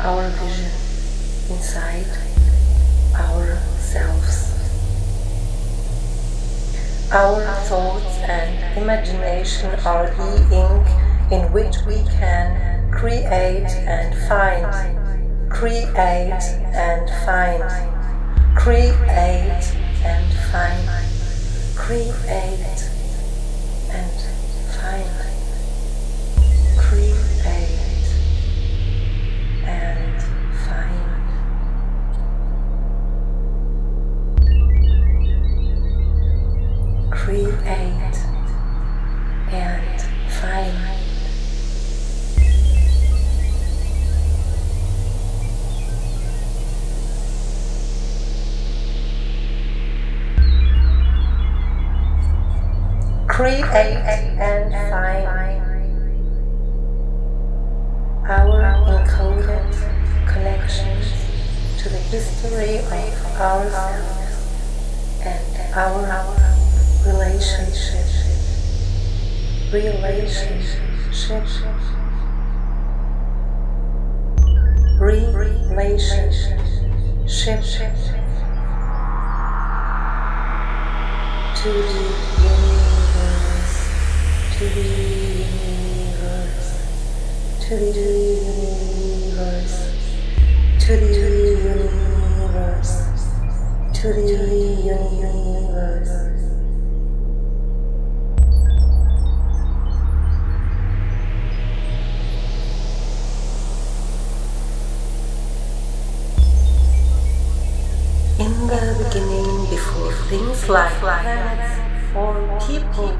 our vision inside ourselves. Our thoughts and imagination are the ink in which we can create and find, create and find, create and find, create and find, create and find. Create and find. Create and find our encoded connections to the history of ourselves and our relationship, to the universe, to the universe, to the universe, to the universe, to the universe. In the beginning, before things like planets or people,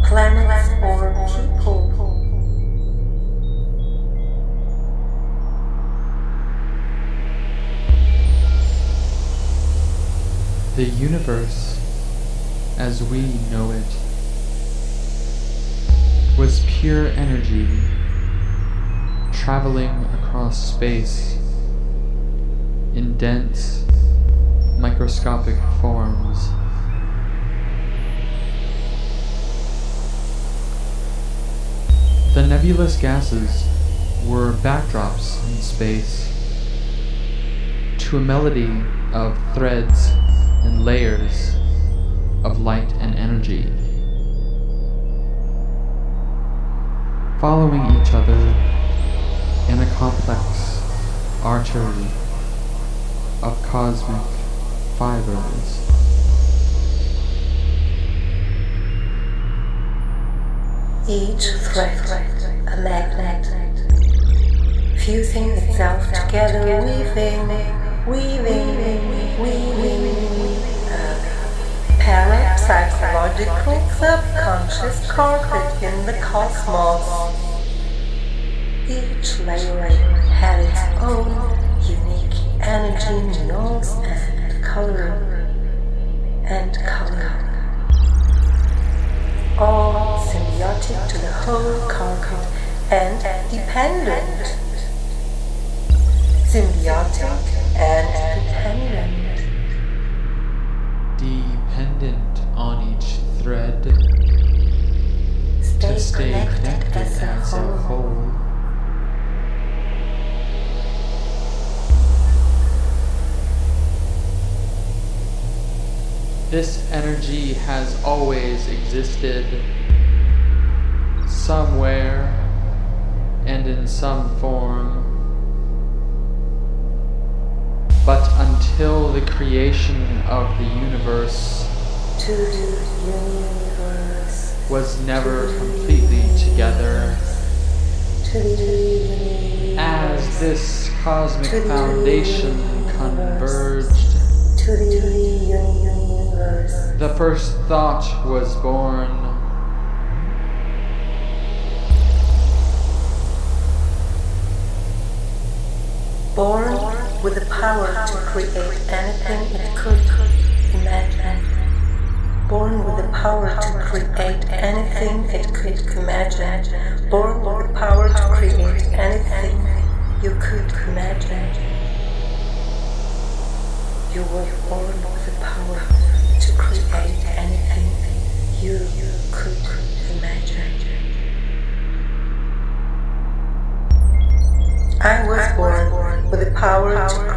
planets or people, the universe, as we know it, was pure energy traveling across space in dense, microscopic forms. The nebulous gases were backdrops in space to a melody of threads and layers of light and energy, following each other in a complex artery of cosmic fibers. Each thread a magnet, fusing itself together, weaving a parapsychological subconscious carpet in the cosmos. Each layer had its own unique energy, noise and color, all symbiotic to the whole carpet and dependent. Symbiotic and dependent on each thread to stay connected as a whole. This energy has always existed somewhere and in some form, but until the creation of the universe was never completely together. As this cosmic foundation converged, the first thought was born. Born with the power to create anything it could imagine. Born with the power to create anything it could imagine. Born with the power to create anything you could imagine. You were born with the power to create anything you could imagine. I was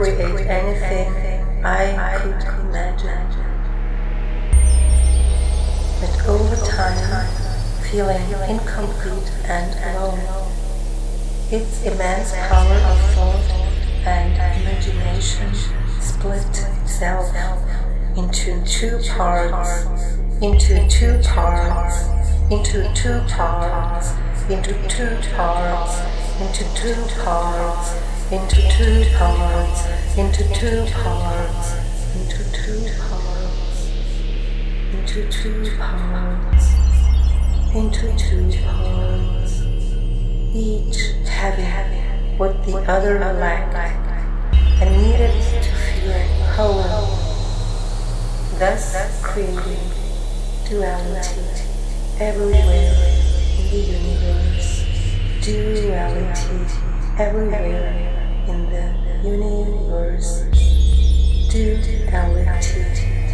create anything I could imagine. But over time, feeling incomplete and alone, its immense power of thought and imagination split itself into two parts, into two parts, into two parts, into two parts, into two parts, into two parts, into two parts, into two parts, into two parts, into two parts, each having what the other lacked and needed to feel whole, thus creating duality everywhere in the universe, duality everywhere in the universe, duality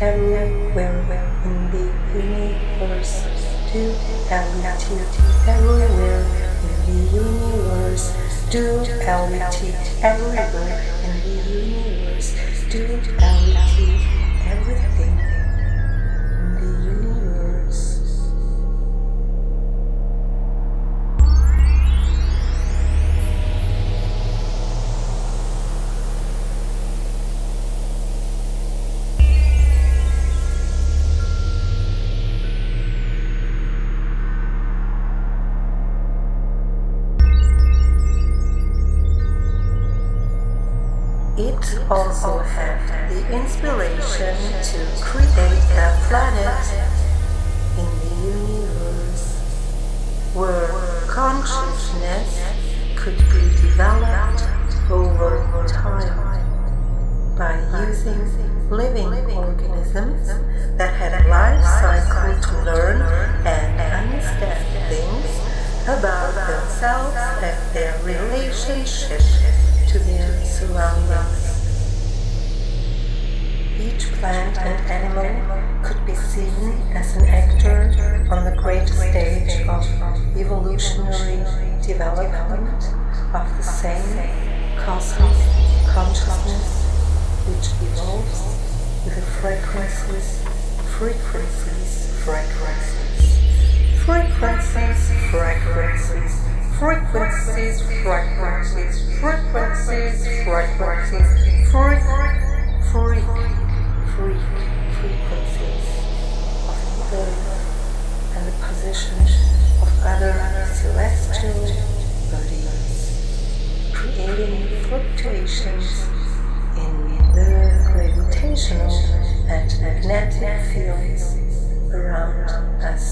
everywhere in the universe, duality everywhere in the universe, duality everywhere in the universe, duality everything in the universe. It also had the inspiration to create a planet in the universe where consciousness could be developed over time by using living organisms that had a life cycle to learn and understand things about themselves and their relationship to their surroundings. Each plant and animal could be seen as an actor on the great stage of evolutionary development of the same cosmic consciousness which evolves with the frequencies, frequencies, frequencies, frequencies, frequencies, frequencies, frequencies, frequencies, frequencies, frequencies of the Earth and the positions of other celestial bodies, creating fluctuations in the gravitational and magnetic fields around us.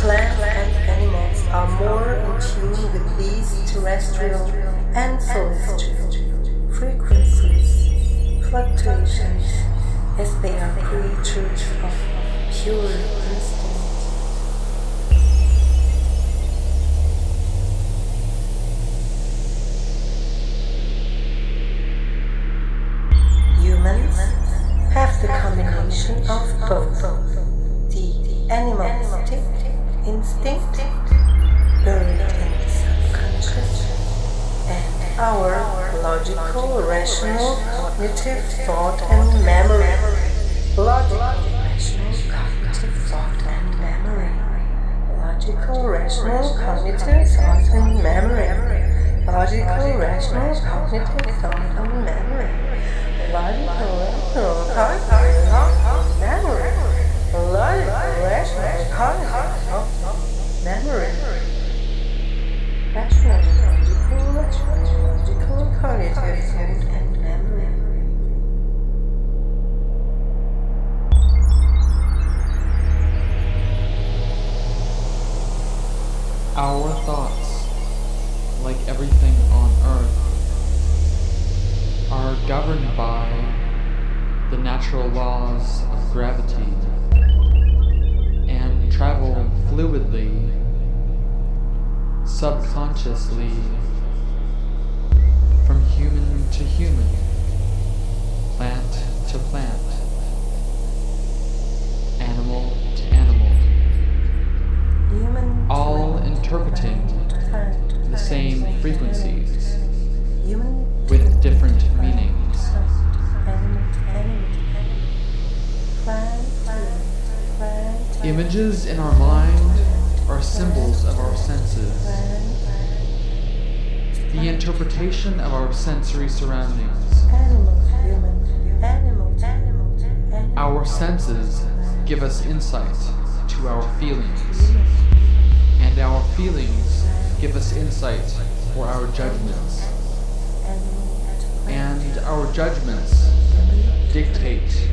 Plants and animals are more in tune with these terrestrial and celestial frequencies, fluctuations, as they are creatures of pure instinct. Humans have the combination of both the animalistic instinct buried in the subconscious and our logical, rational, cognitive thought and memory. Logical, rational, cognitive thought and memory. Logical, rational, cognitive thought and memory. Logical, rational, cognitive thought and memory. Logical, rational, cognitive thought and memory. Logical, rational, cognitive memory. Rational, logical, cognitive thought and memory. Our thoughts, like everything on Earth, are governed by the natural laws of gravity and travel fluidly, subconsciously, from human to human, plant to plant, animal interpreting the same frequencies with different meanings. Images in our mind are symbols of our senses. The interpretation of our sensory surroundings. Our senses give us insight to our feelings, and our feelings give us insight for our judgments, and our judgments dictate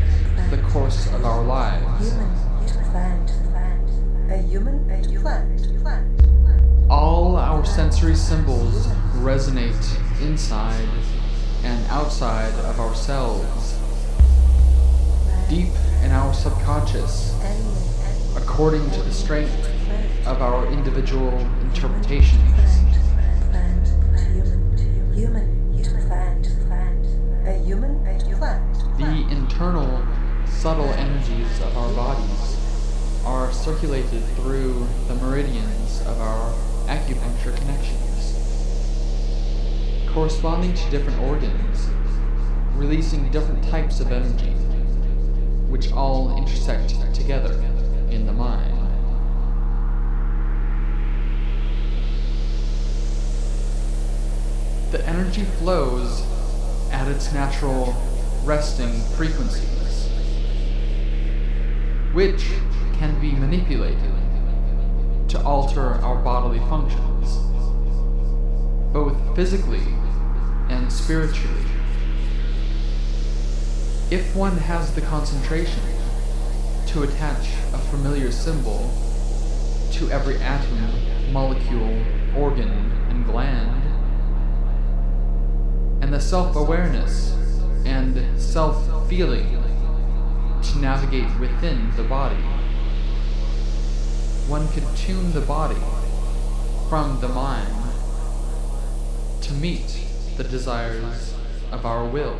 the course of our lives. All our sensory symbols resonate inside and outside of ourselves, deep in our subconscious, according to the strength of our individual interpretations. The internal, subtle energies of our bodies are circulated through the meridians of our acupuncture connections, corresponding to different organs, releasing different types of energy, which all intersect together in the mind. The energy flows at its natural resting frequencies, which can be manipulated to alter our bodily functions, both physically and spiritually. If one has the concentration to attach a familiar symbol to every atom, molecule, organ, and gland, and the self-awareness and self-feeling to navigate within the body, one could tune the body from the mind to meet the desires of our will.